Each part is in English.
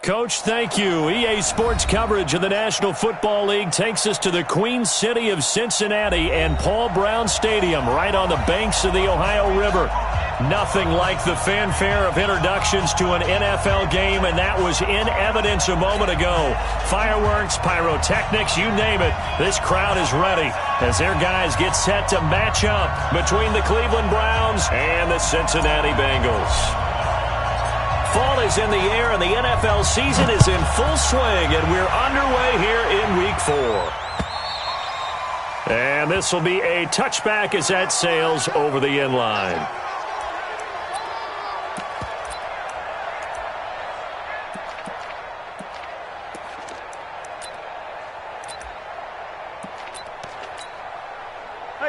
Coach. Thank you. EA Sports coverage of the National Football League takes us to the Queen City of Cincinnati and Paul Brown Stadium right on the banks of the Ohio River. Nothing like the fanfare of introductions to an NFL game, and that was in evidence a moment ago. Fireworks, pyrotechnics, you name it. This crowd is ready as their guys get set to match up between the Cleveland Browns and the Cincinnati Bengals. Fall is in the air, and the NFL season is in full swing, and we're underway here in Week 4. And this will be a touchback as that sails over the end line.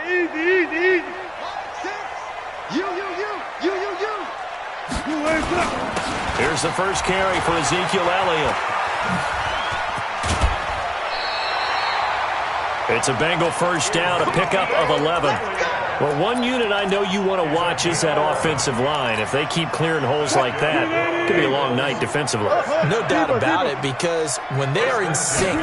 Easy. Here's the first carry for Ezekiel Elliott. It's a Bengal first down, a pickup of 11. Well, one unit I know you want to watch is that offensive line. If they keep clearing holes like that, it could be a long night defensively. No doubt about it, because when they are in sync,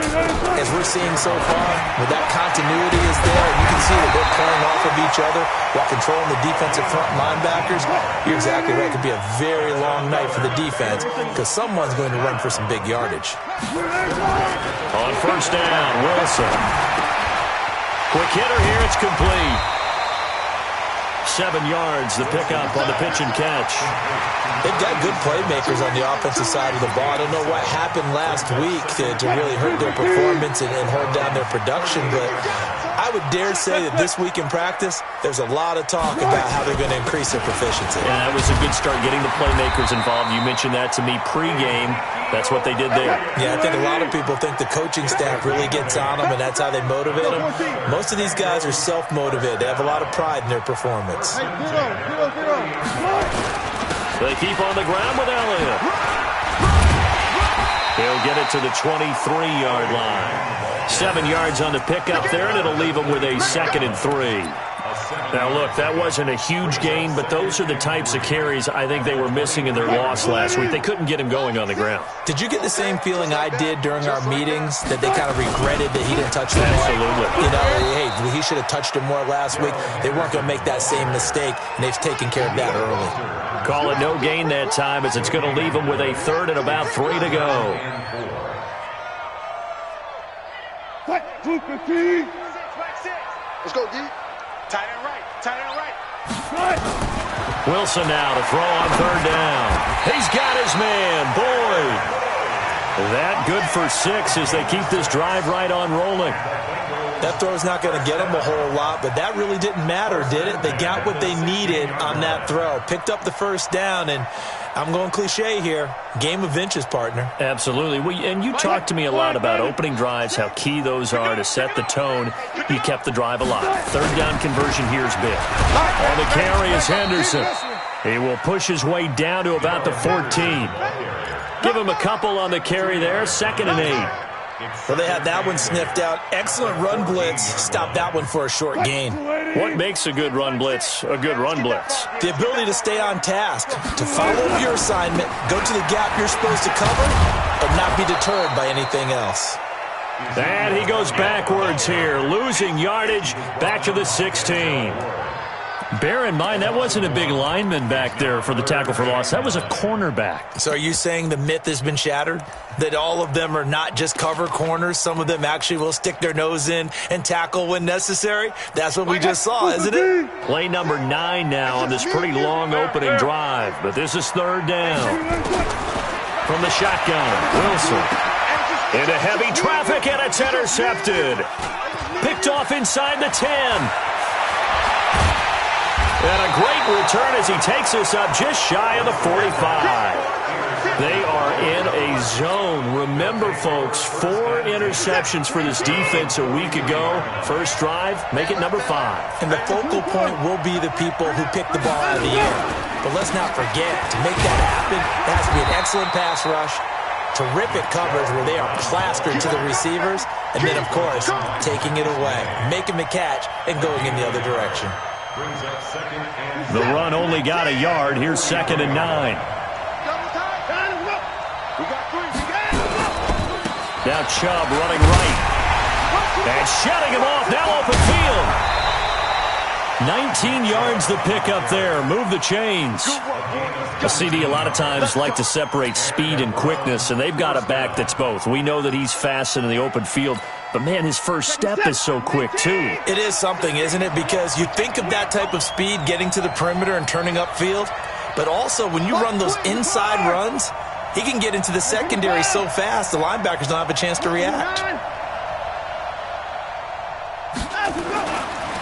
as we're seeing so far, when that continuity is there, and you can see that they're playing off of each other while controlling the defensive front linebackers, you're exactly right. It could be a very long night for the defense because someone's going to run for some big yardage. On first down, Wilson. Quick hitter here, it's complete. 7 yards, the pickup on the pitch and catch. They've got good playmakers on the offensive side of the ball. I don't know what happened last week to really hurt their performance and hold down their production, but I would dare say that this week in practice, there's a lot of talk about how they're going to increase their proficiency. Yeah, that was a good start, getting the playmakers involved. You mentioned that to me pregame. That's what they did there. Yeah, I think a lot of people think the coaching staff really gets on them, and that's how they motivate them. Most of these guys are self-motivated. They have a lot of pride in their performance. They keep on the ground with Elliott. He'll get it to the 23-yard line. 7 yards on the pickup there, and it'll leave them with a 2nd and 3. Now, look, that wasn't a huge gain, but those are the types of carries I think they were missing in their loss last week. They couldn't get him going on the ground. Did you get the same feeling I did during our meetings, that they kind of regretted that he didn't touch them more? Absolutely. You know, hey, he should have touched him more last week. They weren't going to make that same mistake, and they've taken care of that early. Call it no gain that time, as it's going to leave them with a 3rd and about 3 to go. Let's go, D. Tight end right. Wilson now to throw on 3rd down. He's got his man, Boyd. That good for 6 as they keep this drive right on rolling. That throw's not going to get them a whole lot, but that really didn't matter, did it? They got what they needed on that throw. Picked up the first down, and I'm going cliche here. Game of inches, partner. Absolutely. Well, and you talked to me a lot about opening drives, how key those are to set the tone. You kept the drive alive. 3rd down conversion here is big. On the carry is Henderson. He will push his way down to about the 14. Give him a couple on the carry there. 2nd and 8. Well, they had that one sniffed out. Excellent run blitz. Stop that one for a short gain. What makes a good run blitz a good run blitz? The ability to stay on task, to follow your assignment, go to the gap you're supposed to cover, and not be deterred by anything else. And he goes backwards here, losing yardage back to the 16. Bear in mind, that wasn't a big lineman back there for the tackle for loss. That was a cornerback. So are you saying the myth has been shattered? That all of them are not just cover corners? Some of them actually will stick their nose in and tackle when necessary? That's what we just saw, isn't it? Play number 9 now on this pretty long opening drive. But this is 3rd down. From the shotgun, Wilson. Into heavy traffic, and it's intercepted. Picked off inside the 10. And a great return as he takes us up just shy of the 45. They are in a zone. Remember, folks, 4 interceptions for this defense a week ago. First drive, make it number 5. And the focal point will be the people who pick the ball out of the air. But let's not forget, to make that happen, there has to be an excellent pass rush, terrific coverage where they are plastered to the receivers, and then, of course, taking it away, making the catch, and going in the other direction. The run only got a yard. Here's 2nd and 9. Now Chubb running right. And shutting him off. Now open field. 19 yards the pickup there. Move the chains. A CD a lot of times like to separate speed and quickness, and they've got a back that's both. We know that he's fast in the open field, but, man, his first step is so quick, too. It is something, isn't it? Because you think of that type of speed getting to the perimeter and turning upfield, but also when you run those inside runs, he can get into the secondary so fast the linebackers don't have a chance to react.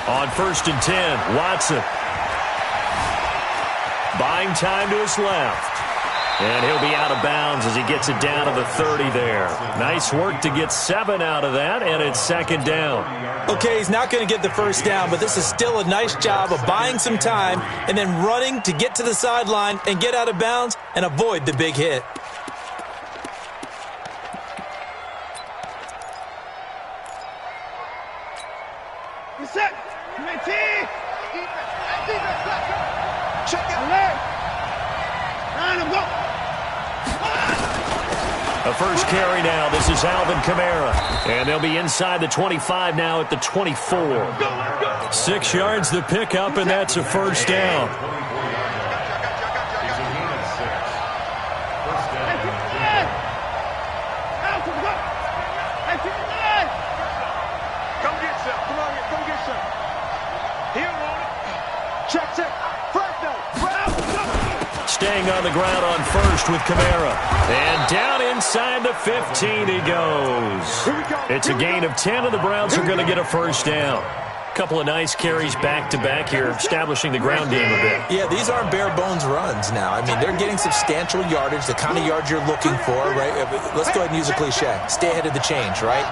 On 1st and 10, Watson. Buying time to his left. And he'll be out of bounds as he gets it down to the 30 there. Nice work to get 7 out of that, and it's 2nd down. Okay, he's not going to get the first down, but this is still a nice job of buying some time and then running to get to the sideline and get out of bounds and avoid the big hit. Reset. Check it. Alert. Line him, go. A first carry now. This is Alvin Kamara. And they'll be inside the 25 now at the 24. 6 yards the pickup, and that's a first down. Come get some. Come on, come get some. Here, check. Staying on the ground on first with Kamara. And down inside the 15 he goes. It's a gain of 10, and the Browns are going to get a first down. Couple of nice carries back-to-back here, establishing the ground game a bit. Yeah, these aren't bare-bones runs now. I mean, they're getting substantial yardage, the kind of yards you're looking for, right? Let's go ahead and use a cliche. Stay ahead of the change, right?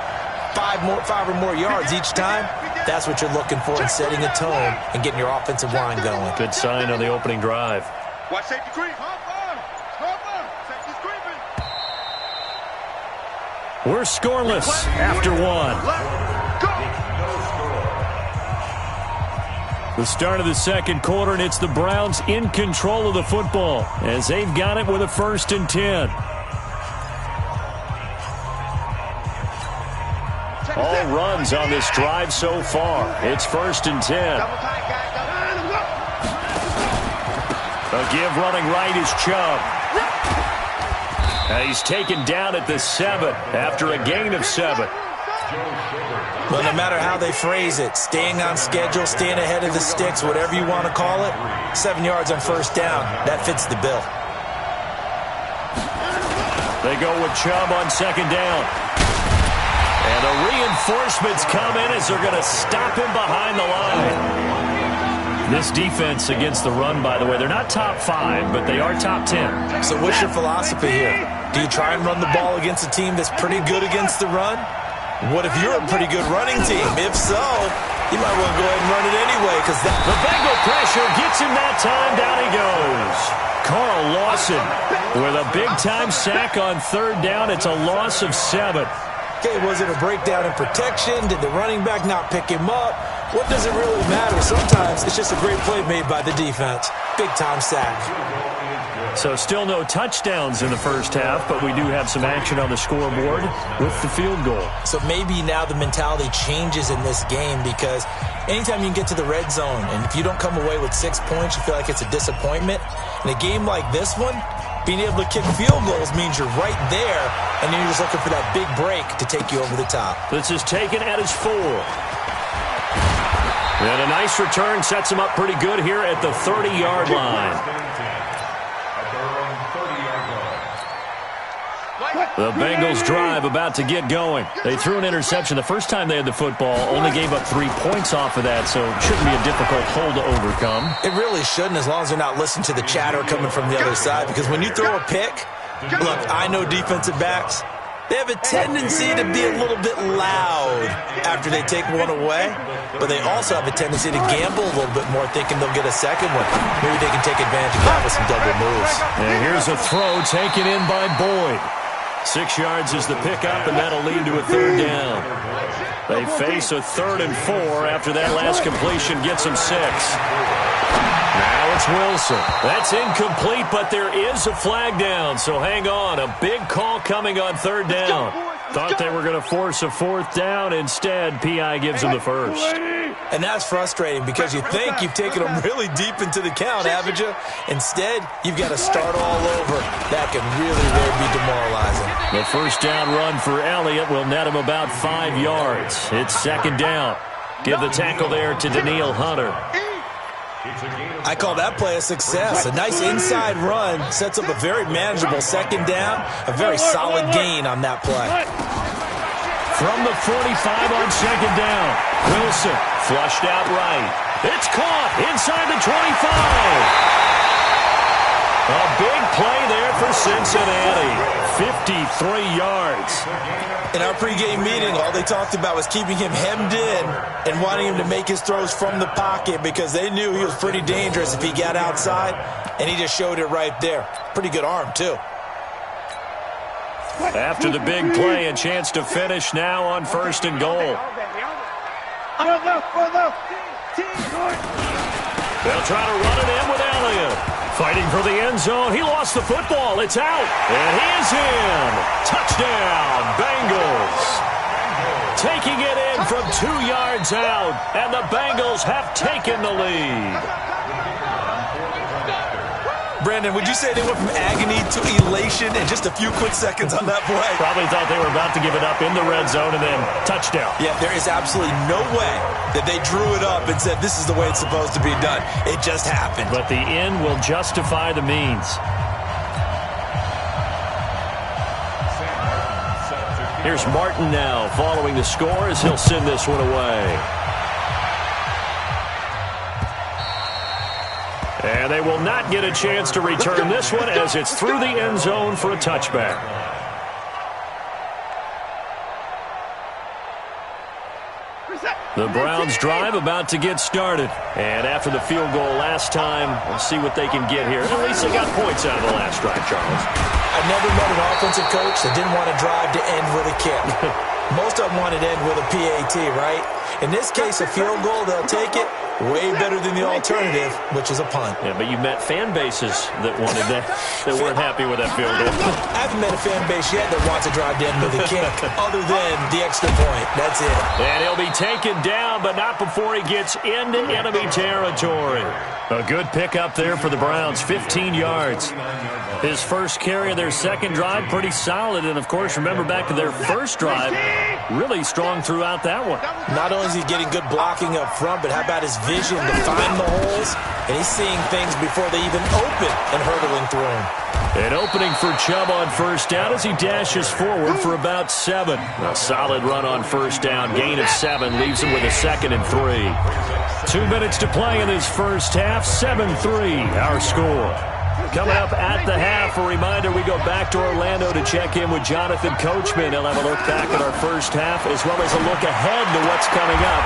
5 or more yards each time. That's what you're looking for in setting a tone and getting your offensive line going. Good sign on the opening drive. Watch safety creep. Safety's creeping. We're scoreless after 1. The start of the second quarter, and it's the Browns in control of the football as they've got it with a 1st and 10. All runs on this drive so far. It's 1st and 10. A give running right is Chubb. And he's taken down at the 7 after a gain of 7. Well, no matter how they phrase it, staying on schedule, staying ahead of the sticks, whatever you want to call it, 7 yards on first down, that fits the bill. They go with Chubb on 2nd down. And the reinforcements come in as they're going to stop him behind the line. This defense against the run, by the way, they're not top 5, but they are top 10. So what's your philosophy here? Do you try and run the ball against a team that's pretty good against the run? What if you're a pretty good running team? If so, you might want to go ahead and run it anyway. Because the Bengal pressure gets him that time. Down he goes. Carl Lawson with a big-time sack on 3rd down. It's a loss of 7. Okay, was it a breakdown in protection? Did the running back not pick him up? What does it really matter? Sometimes it's just a great play made by the defense. Big-time sack. So still no touchdowns in the first half, but we do have some action on the scoreboard with the field goal. So maybe now the mentality changes in this game because anytime you can get to the red zone, and if you don't come away with 6 points, you feel like it's a disappointment. In a game like this one, being able to kick field goals means you're right there, and then you're just looking for that big break to take you over the top. This is taken at his 4. And a nice return sets him up pretty good here at the 30-yard line. The Bengals drive about to get going. They threw an interception the first time they had the football, only gave up 3 points off of that, so it shouldn't be a difficult hole to overcome. It really shouldn't, as long as they're not listening to the chatter coming from the other side, because when you throw a pick, look, I know defensive backs, they have a tendency to be a little bit loud after they take one away, but they also have a tendency to gamble a little bit more, thinking they'll get a second one. Maybe they can take advantage of that with some double moves. And here's a throw taken in by Boyd. 6 yards is the pickup, and that'll lead to a 3rd down. They face a 3rd and 4 after that last completion gets them 6. Now it's Wilson. That's incomplete, but there is a flag down, so hang on. A big call coming on 3rd down. Thought they were going to force a fourth down. Instead, P.I. gives them the first. And that's frustrating because you think you've taken them really deep into the count, haven't you? Instead, you've got to start all over. That can really be demoralizing. The first down run for Elliott will net him about 5 yards. It's second down. Give the tackle there to Daniil Hunter. I call that play a success. A nice inside run sets up a very manageable second down. A very solid gain on that play. From the 45 on second down, Wilson flushed out right. It's caught inside the 25. A big play there for Cincinnati. 53 yards. In our pregame meeting, all they talked about was keeping him hemmed in and wanting him to make his throws from the pocket because they knew he was pretty dangerous if he got outside, and he just showed it right there. Pretty good arm, too. After the big play, a chance to finish now on first and goal. They'll try to run it in with Elliott. Fighting for the end zone. He lost the football. It's out. And he is in. Touchdown, Bengals. Taking it in from 2 yards out. And the Bengals have taken the lead. Brandon, would you say they went from agony to elation in just a few quick seconds on that play? Probably thought they were about to give it up in the red zone and then touchdown. Yeah, there is absolutely no way that they drew it up and said this is the way it's supposed to be done. It just happened. But the end will justify the means. Here's Martin now following the score as he'll send this one away. And they will not get a chance to return this one as it's through the end zone for a touchback. The Browns drive about to get started. And after the field goal last time, we'll see what they can get here. At least they got points out of the last drive, Charles. I've never met an offensive coach that didn't want to drive to end with a kick. Most of them wanted to end with a PAT, right? In this case, a field goal, they'll take it. Way better than the alternative, which is a punt. Yeah, but you met fan bases that wanted that weren't happy with that field goal. I haven't met a fan base yet that wants to drive down with a kick other than the extra point. That's it. And he'll be taken down, but not before he gets into enemy territory. A good pickup there for the Browns, 15 yards. His first carry of their second drive, pretty solid. And, of course, remember back to their first drive, really strong throughout that one. Not only is he getting good blocking up front, but how about his vision to find the holes? And he's seeing things before they even open and hurdling through them. An opening for Chubb on first down as he dashes forward for about 7. A solid run on first down. Gain of 7 leaves him with a 2nd and 3. 2 minutes to play in his first half. 7-3 our score. Coming up at the half, a reminder, we go back to Orlando to check in with Jonathan Coachman. He'll have a look back at our first half as well as a look ahead to what's coming up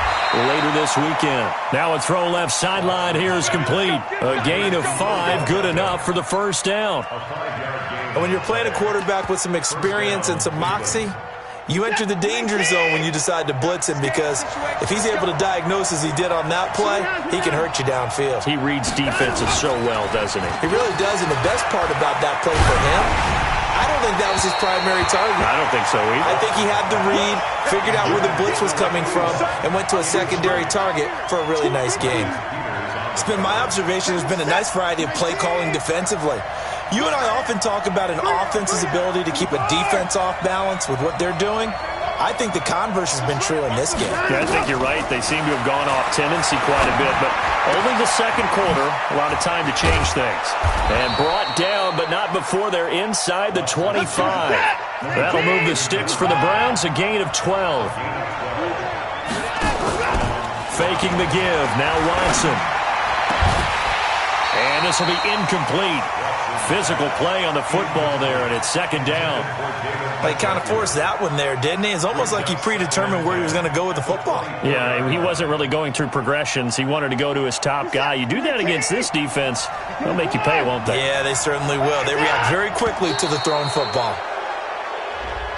later this weekend. Now a throw left sideline here is complete. A gain of 5, good enough for the first down. And when you're playing a quarterback with some experience and some moxie, you enter the danger zone when you decide to blitz him because if he's able to diagnose as he did on that play, he can hurt you downfield. He reads defenses so well, doesn't he? He really does, and the best part about that play for him, I don't think that was his primary target. I don't think so either. I think he had the read, figured out where the blitz was coming from, and went to a secondary target for a really nice game. It's been my observation there's been a nice variety of play calling defensively. You and I often talk about an offense's ability to keep a defense off balance with what they're doing. I think the converse has been true in this game. Yeah, I think you're right. They seem to have gone off tendency quite a bit, but only the second quarter, a lot of time to change things. And brought down, but not before they're inside the 25. That'll move the sticks for the Browns, a gain of 12. Faking the give, now Watson. And this will be incomplete. Physical play on the football there, and it's second down. He kind of forced that one there, didn't he? It's almost like he predetermined where he was going to go with the football. Yeah, he wasn't really going through progressions. He wanted to go to his top guy. You do that against this defense, they'll make you pay, won't they? Yeah, they certainly will. They react very quickly to the thrown football.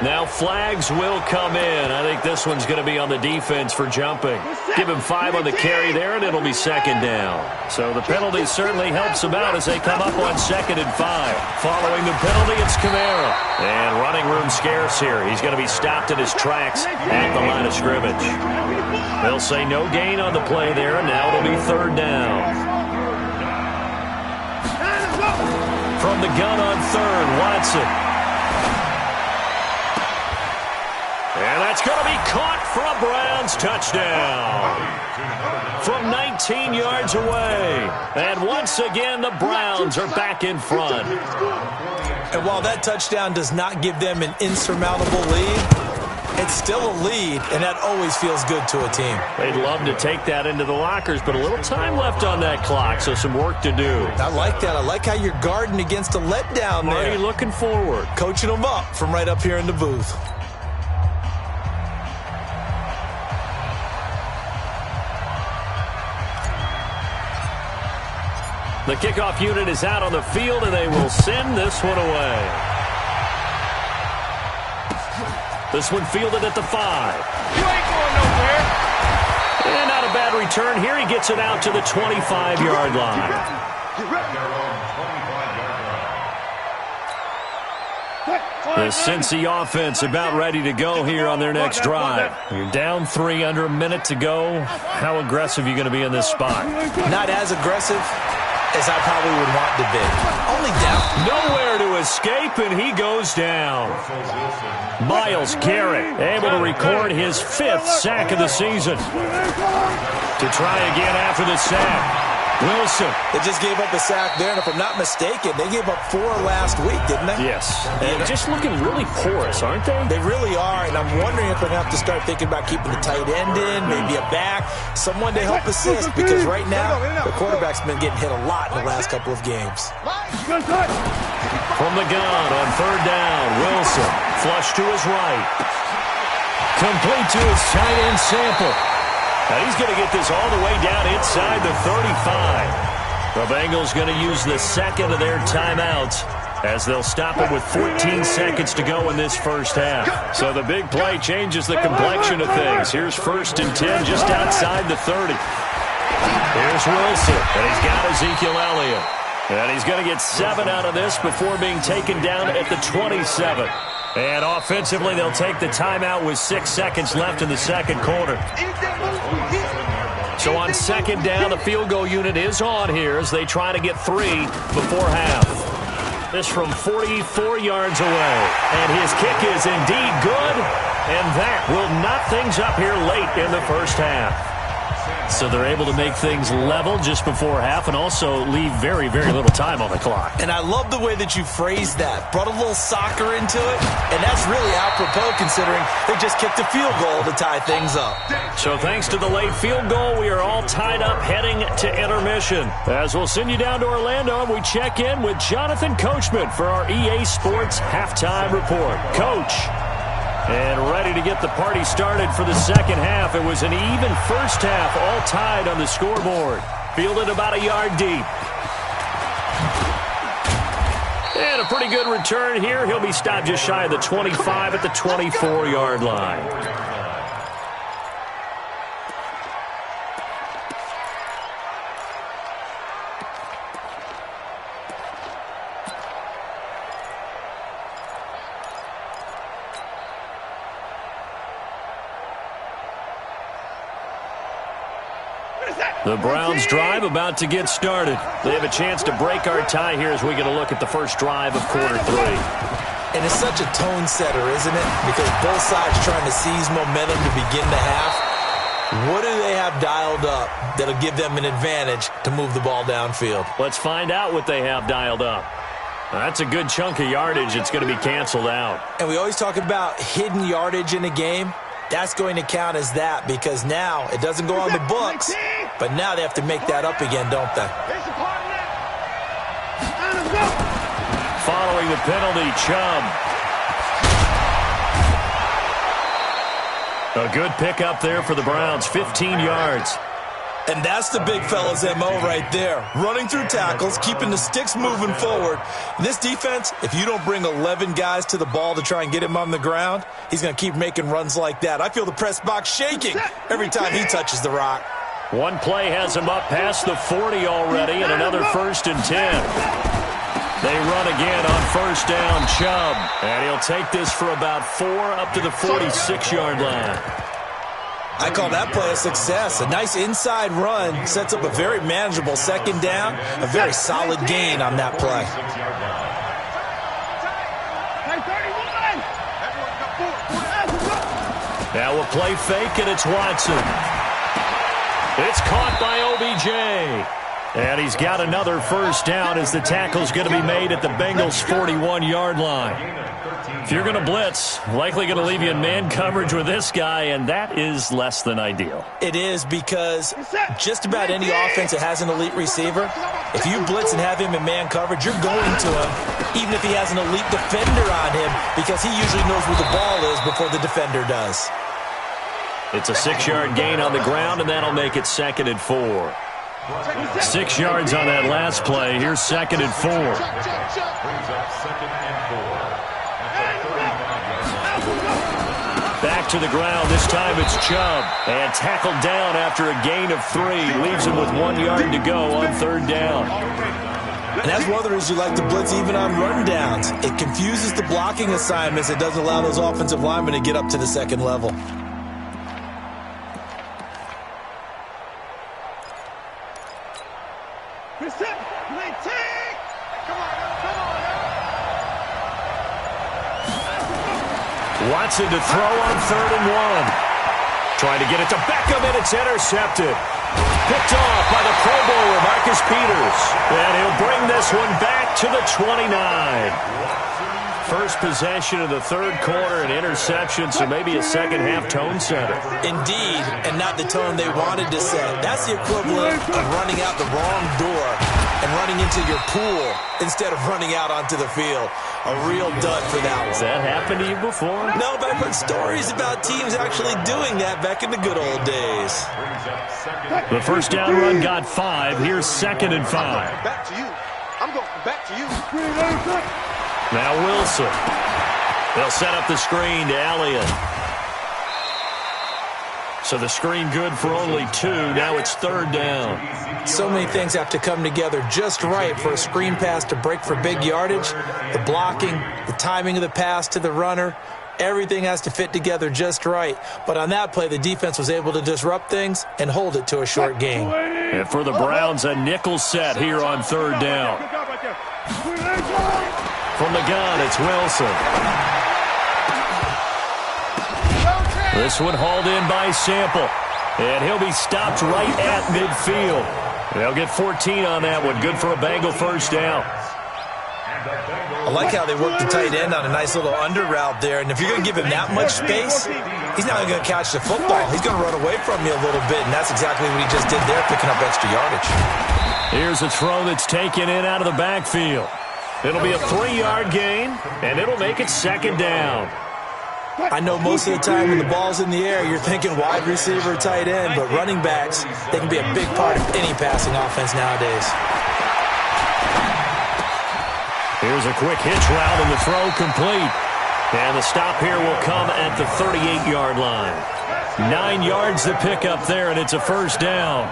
Now flags will come in. I think this one's going to be on the defense for jumping. Give him 5 on the carry there, and it'll be second down. So the penalty certainly helps them out as they come up on 2nd and 5. Following the penalty, it's Kamara. And running room scarce here. He's going to be stopped in his tracks at the line of scrimmage. They'll say no gain on the play there, and now it'll be 3rd down. From the gun on 3rd, Watson. And that's going to be caught for a Browns touchdown from 19 yards away. And once again, the Browns are back in front. And while that touchdown does not give them an insurmountable lead, it's still a lead, and that always feels good to a team. They'd love to take that into the lockers, but a little time left on that clock, so some work to do. I like that. I like how you're guarding against a letdown there. Already looking forward. Coaching them up from right up here in the booth. The kickoff unit is out on the field, and they will send this one away. This one fielded at the 5. You ain't going nowhere. And not a bad return here. He gets it out to the 25-yard line. The Cincy offense about ready to go here on their next drive. You're down 3, under a minute to go. How aggressive are you going to be in this spot? Not as aggressive as I probably would want to be. Only down. Nowhere to escape, and he goes down. Myles Garrett able to record his 5th sack of the season. To try again after the sack. Wilson. They just gave up a sack there, and if I'm not mistaken, they gave up 4 last week, didn't they? Yes. And just looking really porous, aren't they? They really are, and I'm wondering if they're going to have to start thinking about keeping the tight end in, maybe a back, someone to help assist, because right now, the quarterback's been getting hit a lot in the last couple of games. From the gun on 3rd down, Wilson. Flush to his right. Complete to his tight end Sample. Now he's going to get this all the way down inside the 35. The Bengals going to use the 2nd of their timeouts as they'll stop it with 14 seconds to go in this first half. So the big play changes the complexion of things. Here's 1st and 10 just outside the 30. Here's Wilson, and he's got Ezekiel Elliott. And he's going to get 7 out of this before being taken down at the 27. And offensively, they'll take the timeout with 6 seconds left in the 2nd quarter. So on 2nd down, the field goal unit is on here as they try to get 3 before half. This from 44 yards away. And his kick is indeed good. And that will knot things up here late in the first half. So they're able to make things level just before half and also leave very, very little time on the clock. And I love the way that you phrased that. Brought a little soccer into it, and that's really apropos considering they just kicked a field goal to tie things up. So thanks to the late field goal, we are all tied up heading to intermission. As we'll send you down to Orlando, and we check in with Jonathan Coachman for our EA Sports Halftime Report. Coach. And ready to get the party started for the second half. It was an even first half, all tied on the scoreboard. Fielded about a yard deep. And a pretty good return here. He'll be stopped just shy of the 25 at the 24-yard line. The Browns drive about to get started. They have a chance to break our tie here as we get a look at the first drive of quarter 3. And it's such a tone setter, isn't it? Because both sides trying to seize momentum to begin the half. What do they have dialed up that'll give them an advantage to move the ball downfield? Let's find out what they have dialed up. That's a good chunk of yardage. It's going to be canceled out. And we always talk about hidden yardage in a game. That's going to count as that because now it doesn't go on the books, but now they have to make that up again, don't they? Following the penalty, Chubb. A good pickup there for the Browns, 15 yards. And that's the big fella's MO right there. Running through tackles, keeping the sticks moving forward. This defense, if you don't bring 11 guys to the ball to try and get him on the ground, he's going to keep making runs like that. I feel the press box shaking every time he touches the rock. One play has him up past the 40 already, and another 1st and 10. They run again on 1st down, Chubb. And he'll take this for about 4 up to the 46-yard line. I call that play a success. A nice inside run sets up a very manageable 2nd down. A very solid gain on that play. Now a play fake, and it's Watson. It's caught by OBJ. And he's got another 1st down as the tackle's going to be made at the Bengals' 41-yard line. If you're going to blitz, likely going to leave you in man coverage with this guy, and that is less than ideal. It is, because just about any offense that has an elite receiver, if you blitz and have him in man coverage, you're going to him, even if he has an elite defender on him, because he usually knows where the ball is before the defender does. It's a 6-yard gain on the ground, and that'll make it 2nd and 4. 6 yards on that last play. Here's 2nd and 4. Back to the ground. This time it's Chubb. And tackled down after a gain of 3. Leaves him with 1 yard to go on 3rd down. And that's one of the reasons you like to blitz even on run downs. It confuses the blocking assignments. It doesn't allow those offensive linemen to get up to the 2nd level. Watson to throw on 3rd and 1. Trying to get it to Beckham, and it's intercepted. Picked off by the Pro Bowler, Marcus Peters. And he'll bring this one back to the 29. First possession of the 3rd quarter, an interception, so maybe a second-half tone setter. Indeed, and not the tone they wanted to set. That's the equivalent of running out the wrong door and running into your pool instead of running out onto the field. A real dud for that one. Has that happened to you before? No, but I've heard stories about teams actually doing that back in the good old days. The 1st down run got 5. Here's 2nd and 5. Back to you. I'm going back to you. Now Wilson. They'll set up the screen to Elliott. So the screen good for only 2. Now it's 3rd down. So many things have to come together just right for a screen pass to break for big yardage. The blocking, the timing of the pass to the runner, everything has to fit together just right. But on that play, the defense was able to disrupt things and hold it to a short gain. And for the Browns, a nickel set here on 3rd down. From the gun, it's Wilson. This one hauled in by Sample. And he'll be stopped right at midfield. They'll get 14 on that one. Good for a Bengal 1st down. I like how they work the tight end on a nice little under route there. And if you're going to give him that much space, he's not going to catch the football. He's going to run away from you a little bit, and that's exactly what he just did there, picking up extra yardage. Here's a throw that's taken in out of the backfield. It'll be a 3-yard gain, and it'll make it 2nd down. I know most of the time when the ball's in the air, you're thinking wide receiver, tight end, but running backs, they can be a big part of any passing offense nowadays. Here's a quick hitch route, and the throw complete. And the stop here will come at the 38-yard line. 9 yards to pick up there, and it's a 1st down.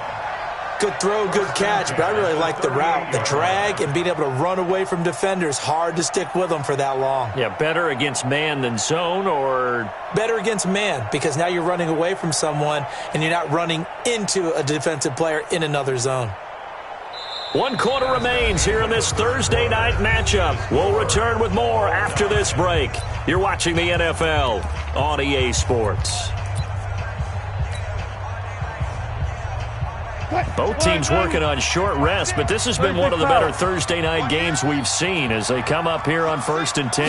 Good throw, good catch, but I really like the route, the drag, and being able to run away from defenders. Hard to stick with them for that long. Yeah, better against man than zone, or? Better against man, because now you're running away from someone, and you're not running into a defensive player in another zone. 1 quarter remains here in this Thursday night matchup. We'll return with more after this break. You're watching the NFL on EA Sports. Both teams working on short rest, but this has been one of the better Thursday night games we've seen as they come up here on 1st and 10.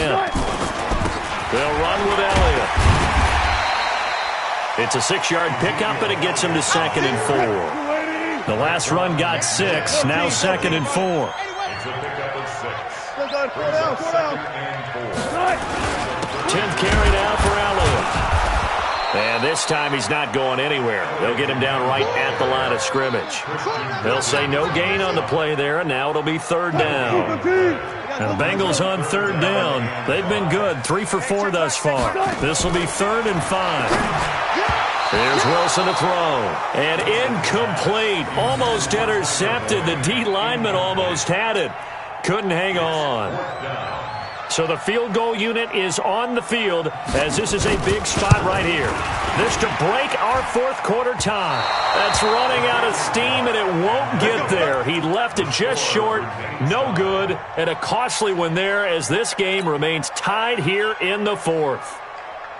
They'll run with Elliott. It's a 6-yard pickup, and it gets him to 2nd and 4. The last run got 6, now 2nd and 4. 10th carry now for Elliott. And this time he's not going anywhere. They'll get him down right at the line of scrimmage. They'll say no gain on the play there, and now it'll be third down. And the Bengals on third down. They've been good, 3 for 4 thus far. This will be 3rd and 5. Here's Wilson to throw. And incomplete. Almost intercepted. The D lineman almost had it. Couldn't hang on. So the field goal unit is on the field as this is a big spot right here. This to break our 4th quarter tie. That's running out of steam, and it won't get there. He left it just short. No good. And a costly one there as this game remains tied here in the 4th.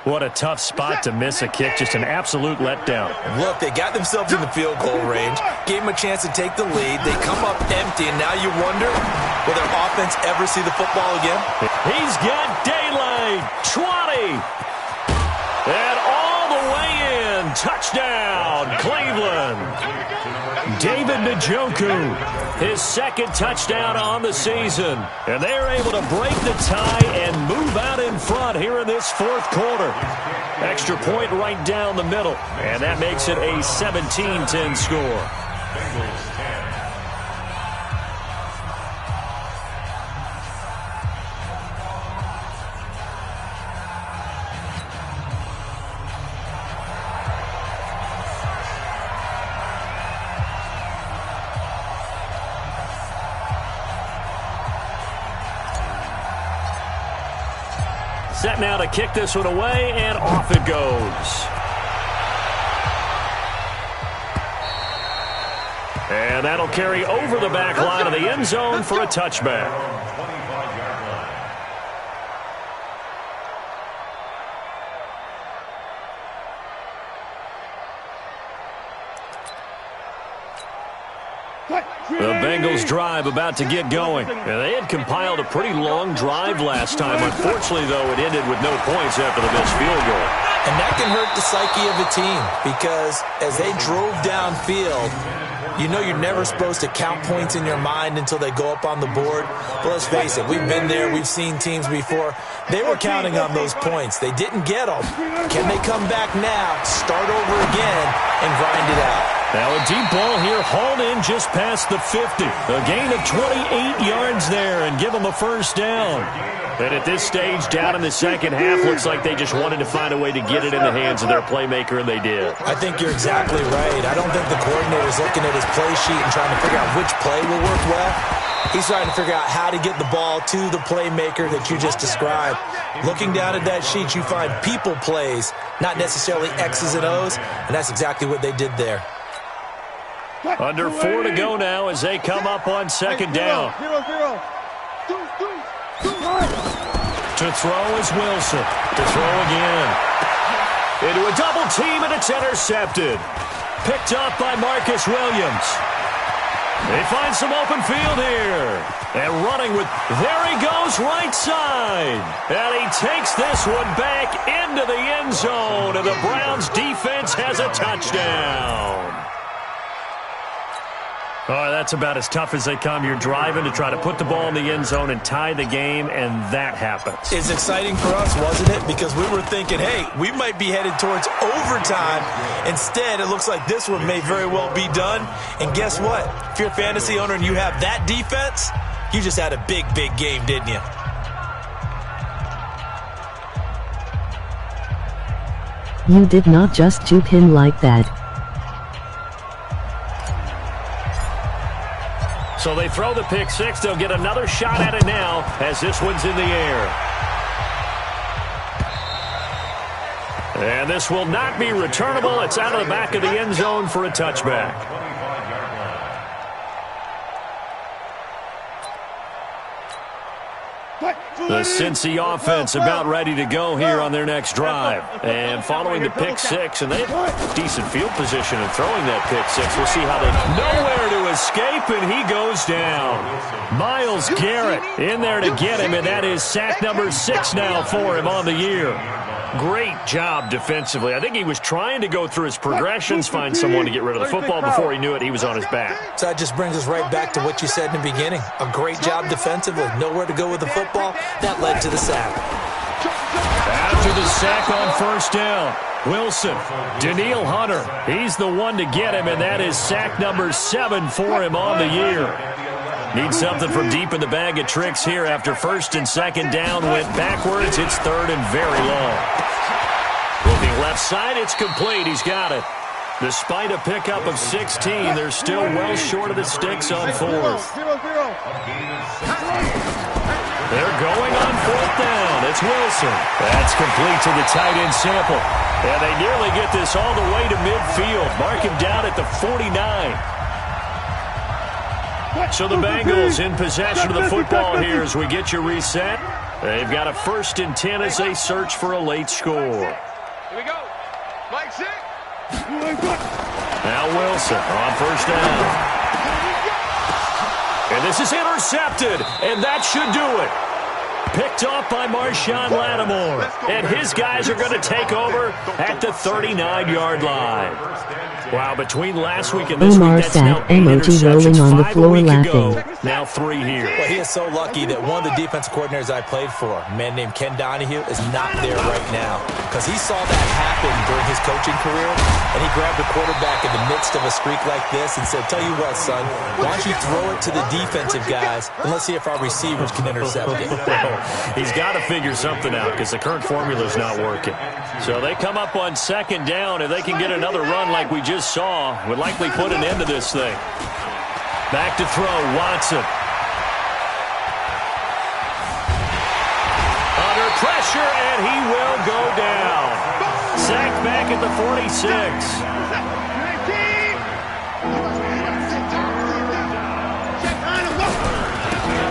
What a tough spot to miss a kick. Just an absolute letdown. Look, they got themselves in the field goal range, gave them a chance to take the lead. They come up empty, and now you wonder, will their offense ever see the football again? He's got daylight. 20. And all the way in. Touchdown, Cleveland. David Njoku, his 2nd touchdown on the season. And they're able to break the tie and move out in front here in this 4th quarter. Extra point right down the middle. And that makes it a 17-10 score. Set now to kick this one away, and off it goes. And that'll carry over the back line of the end zone for a touchback. The Bengals drive about to get going. And they had compiled a pretty long drive last time. Unfortunately, though, it ended with no points after the missed field goal. And that can hurt the psyche of a team because as they drove downfield, you know you're never supposed to count points in your mind until they go up on the board. But let's face it, we've been there. We've seen teams before. They were counting on those points. They didn't get them. Can they come back now, start over again, and grind it out? Now a deep ball here hauled in just past the 50. A gain of 28 yards there and give them a first down. And at this stage, down in the second half, looks like they just wanted to find a way to get it in the hands of their playmaker, and they did. I think you're exactly right. I don't think the coordinator's looking at his play sheet and trying to figure out which play will work well. He's trying to figure out how to get the ball to the playmaker that you just described. Looking down at that sheet, you find people plays, not necessarily X's and O's, and that's exactly what they did there. Under 4 to go now as they come up on second down. To throw is Wilson. To throw again. Into a double team, and it's intercepted. Picked up by Marcus Williams. They find some open field here. And running with, there he goes, right side. And he takes this one back into the end zone, and the Browns defense has a touchdown. Oh, that's about as tough as they come. You're driving to try to put the ball in the end zone and tie the game, and that happens. It's exciting for us, wasn't it? Because we were thinking, hey, we might be headed towards overtime. Instead, it looks like this one may very well be done. And guess what? If you're a fantasy owner and you have that defense, you just had a big, big game, didn't you? You did not just juke him like that. So they throw the pick six. They'll get another shot at it now as this one's in the air. And this will not be returnable. It's out of the back of the end zone for a touchback. The Cincy offense about ready to go here on their next drive. And following the pick six, and they have decent field position in throwing that pick six. We'll see how they... Nowhere to escape, and he goes down. Myles Garrett in there to get him, and that is sack number 6 now for him on the year. Great job defensively. I think he was trying to go through his progressions, find someone to get rid of the football. Before he knew it, he was on his back. So that just brings us right back to what you said in the beginning. A great job defensively. Nowhere to go with the football. That led to the sack. After the sack on first down. Wilson, Danielle Hunter, he's the one to get him, and that is sack number 7 for him on the year. Need something from deep in the bag of tricks here after first and second down went backwards. It's third and very long. Looking left side, it's complete. He's got it. Despite a pickup of 16, they're still well short of the sticks on fourth. They're going on fourth down. It's Wilson. That's complete to the tight end Sample. And they nearly get this all the way to midfield. Mark him down at the 49. So the Bengals in possession of the football here as we get you reset. They've got a 1st and 10 as they search for a late score. Here we go. Mike 6. Now Wilson on first down. And this is intercepted, and that should do it. Picked off by Marshawn Lattimore. And his guys are going to take over at the 39-yard line. Wow, between last week and this Omar week, that's now 8 emoji rolling interceptions, on the 5 a floor week laughing. ago. Now 3 here. Well, he is so lucky that one of the defensive coordinators I played for, a man named Ken Donahue, is not there right now. Because he saw that happen during his coaching career, and he grabbed the quarterback in the midst of a streak like this and said, tell you what, son, why don't you throw it to the defensive guys, and let's see if our receivers can intercept it. He's got to figure something out because the current formula is not working. So they come up on second down. If they can get another run like we just saw, would likely put an end to this thing. Back to throw, Watson. Under pressure, and he will go down. Sacked back at the 46.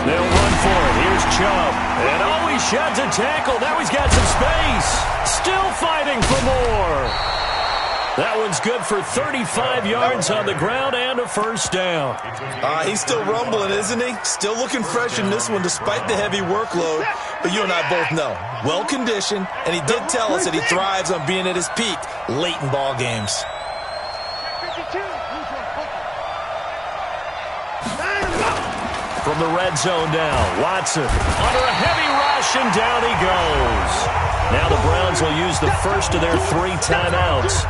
They'll run for it. Here's Chubb. And oh, he sheds a tackle. Now he's got some space. Still fighting for more. That one's good for 35 yards on the ground and a first down. He's still rumbling, isn't he? Still looking fresh in this one despite the heavy workload. But you and I both know, well-conditioned, and he did tell us that he thrives on being at his peak late in ball games. From the red zone down, Watson under a heavy rush, and down he goes. Now the Browns will use the first of their 3 timeouts.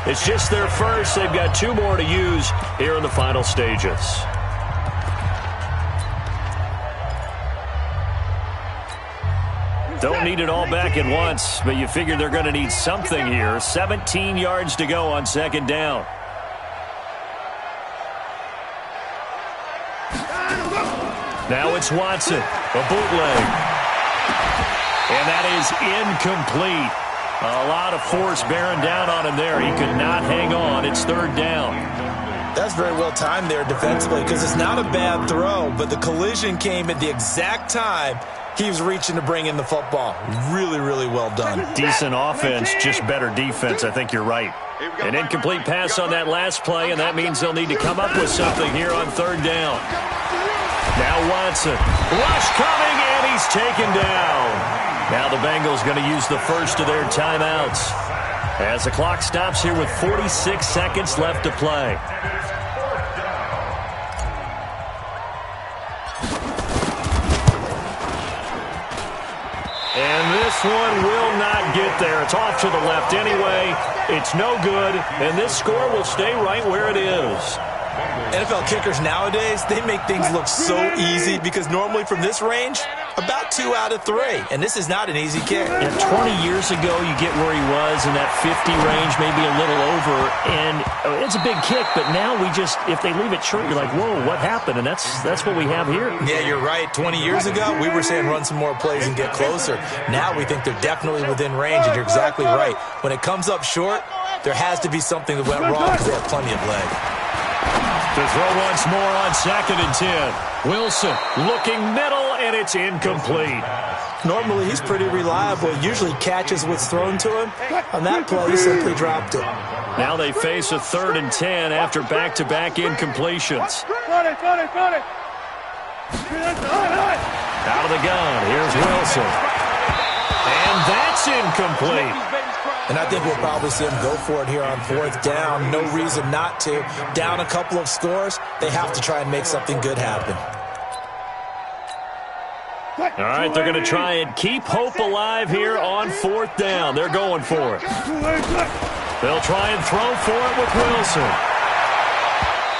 It's just their first. They've got 2 more to use here in the final stages. Don't need it all back at once, but you figure they're going to need something here. 17 yards to go on second down. Now it's Watson, a bootleg. And that is incomplete. A lot of force bearing down on him there. He could not hang on. It's third down. That's very well timed there defensively because it's not a bad throw, but the collision came at the exact time he was reaching to bring in the football. Really, really well done. Decent offense, just better defense. I think you're right. An incomplete pass on that last play, and that means they'll need to come up with something here on third down. Now Watson. Rush coming, and he's taken down. Now the Bengals going to use the first of their timeouts as the clock stops here with 46 seconds left to play. And this one will not get there. It's off to the left anyway. It's no good, and this score will stay right where it is. NFL kickers nowadays, they make things look so easy because normally from this range, about 2 out of 3. And this is not an easy kick. And 20 years ago, you get where he was in that 50 range, maybe a little over. And it's a big kick, but now we just, if they leave it short, you're like, whoa, what happened? And that's what we have here. Yeah, you're right. 20 years ago, we were saying run some more plays and get closer. Now we think they're definitely within range, and you're exactly right. When it comes up short, there has to be something that went wrong because they have plenty of leg. To throw once more on second and 10. Wilson looking middle, and it's incomplete. Normally, he's pretty reliable. Usually catches what's thrown to him. On that play, he simply dropped it. Now they face a third and 10 after back-to-back incompletions. Out of the gun, here's Wilson. And that's incomplete. And I think we'll probably see him go for it here on fourth down. No reason not to. Down a couple of scores, they have to try and make something good happen. All right, they're going to try and keep hope alive here on 4th down. They're going for it. They'll try and throw for it with Wilson.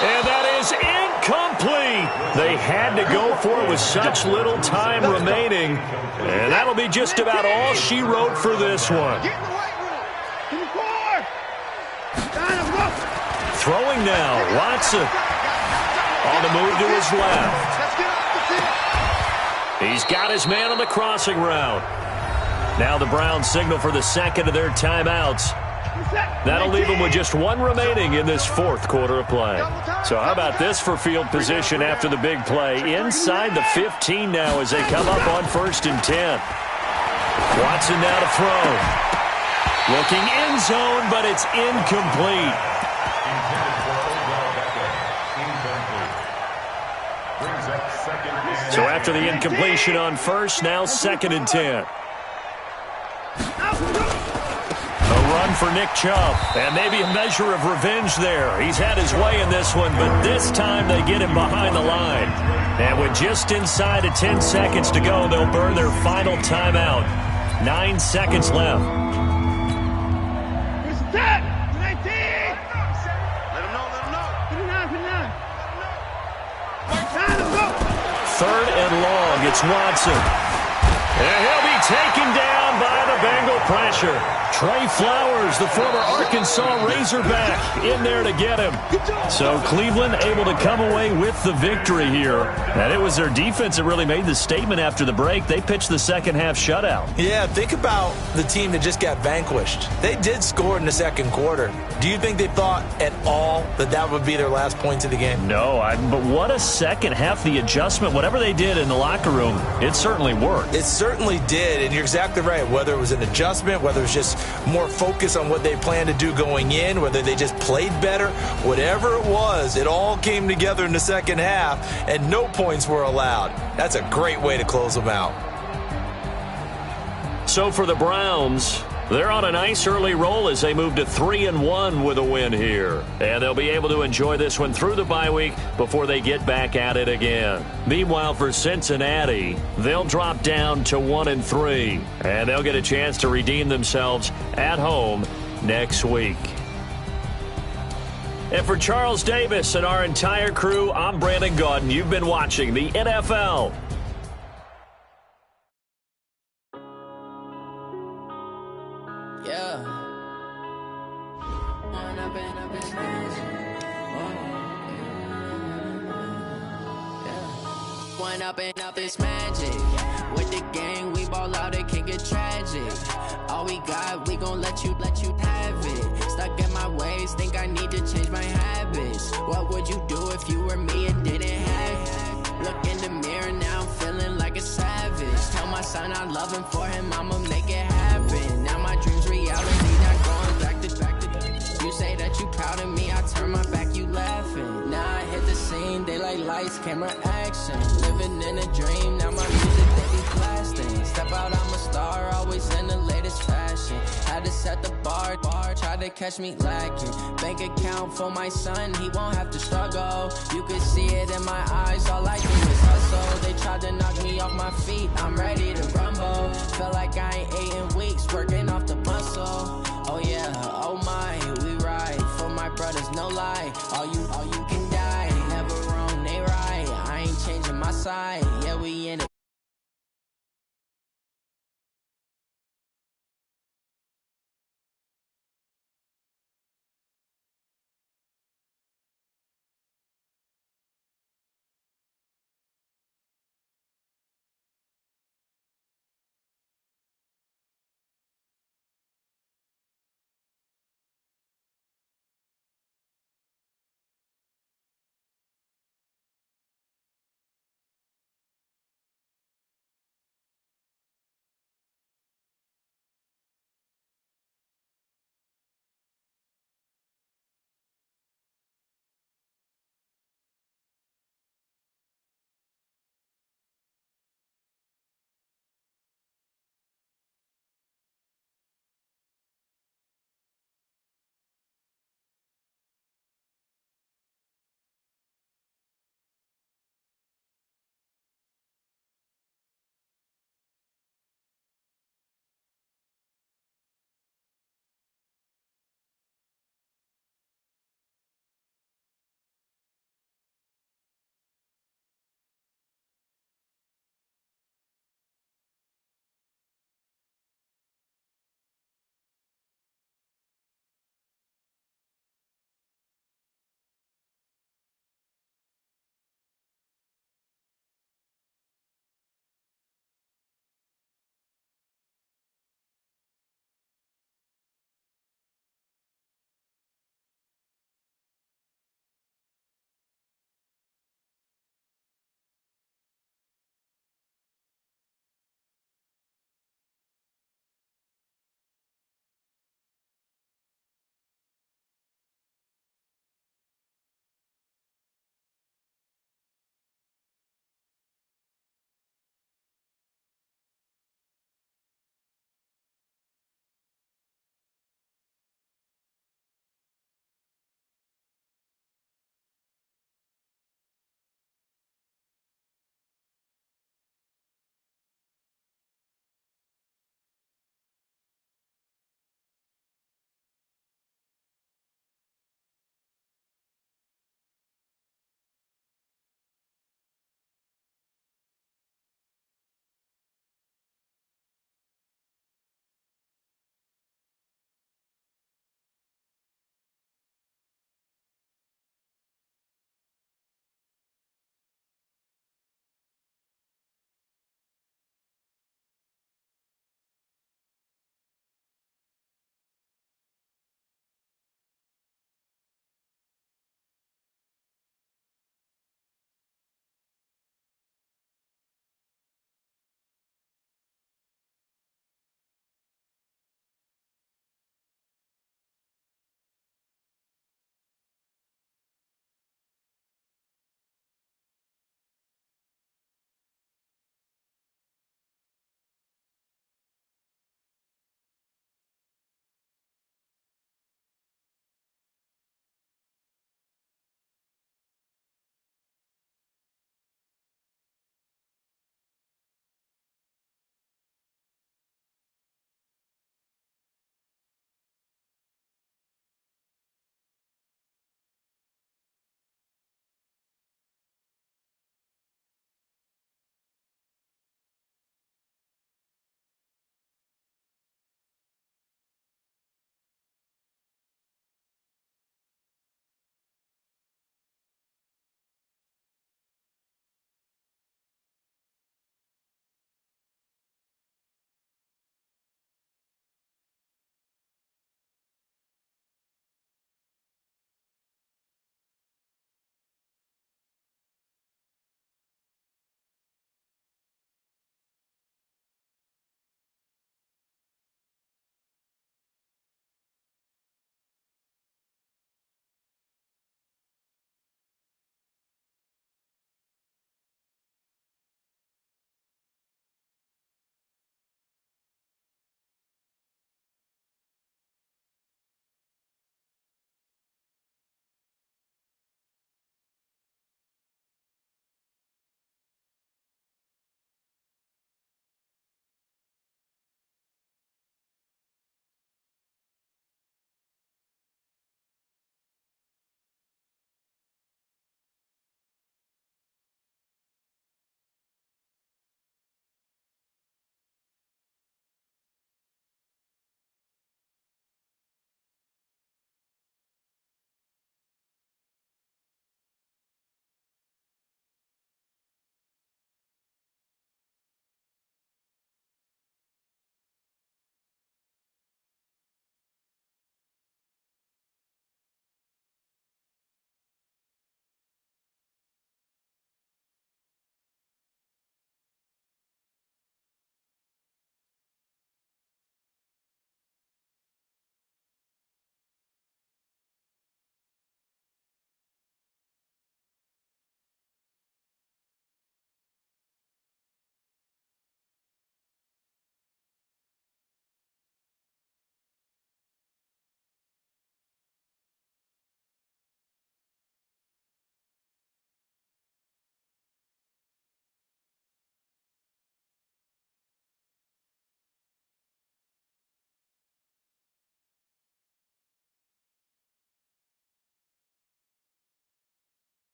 And that is incomplete. They had to go for it with such little time remaining. And that'll be just about all she wrote for this one. Throwing now, Watson. On the move to his left. He's got his man on the crossing route. Now the Browns signal for the second of their timeouts. That'll leave them with just one remaining in this 4th quarter of play. So how about this for field position after the big play? Inside the 15 now as they come up on 1st and 10. Watson now to throw. Looking end zone, but it's incomplete. So after the incompletion on 1st, now 2nd and 10. A run for Nick Chubb, and maybe a measure of revenge there. He's had his way in this one, but this time they get him behind the line. And with just inside of 10 seconds to go, they'll burn their final timeout. 9 seconds left. Third and long, it's Watson. And he'll be taken down by the Bengal pressure. Trey Flowers, the former Arkansas Razorback, in there to get him. So Cleveland able to come away with the victory here. And it was their defense that really made the statement after the break. They pitched the second half shutout. Yeah, think about the team that just got vanquished. They did score in the second quarter. Do you think they thought at all that that would be their last points of the game? No, but what a second half. The adjustment, whatever they did in the locker room, it certainly worked. It certainly did, and you're exactly right. Whether it was an adjustment, whether it was just more focus on what they planned to do going in, whether they just played better, whatever it was, it all came together in the second half, and no points were allowed. That's a great way to close them out. So for the Browns, they're on a nice early roll as they move to 3-1 with a win here. And they'll be able to enjoy this one through the bye week before they get back at it again. Meanwhile, for Cincinnati, they'll drop down to 1-3. And they'll get a chance to redeem themselves at home next week. And for Charles Davis and our entire crew, I'm Brandon Gaudin. You've been watching the NFL. Up this magic. With the gang, we ball out, it can get tragic. All we got, we gon' let you have it. Stuck in my ways, think I need to change my habits. What would you do if you were me and didn't have it? Look in the mirror, now I'm feeling like a savage. Tell my son I love him, for him I'ma make it happen. Now my dreams reality, not going back to. You say that you proud of me, I turn my back, you laughing. Now I hit the scene, they like lights, camera, action. Living in a dream, now my music, they be blasting. Step out, I'm a star, always in the latest fashion. Had to set the bar, try to catch me lacking. Bank account for my son, he won't have to struggle. You can see it in my eyes, all I do is hustle. They tried to knock me off my feet, I'm ready to rumble. Feel like I ain't ate in weeks, working off the muscle. Oh yeah, oh my, we ride for my brothers, no lie. All you can die, never wrong, they right. I ain't changing my side.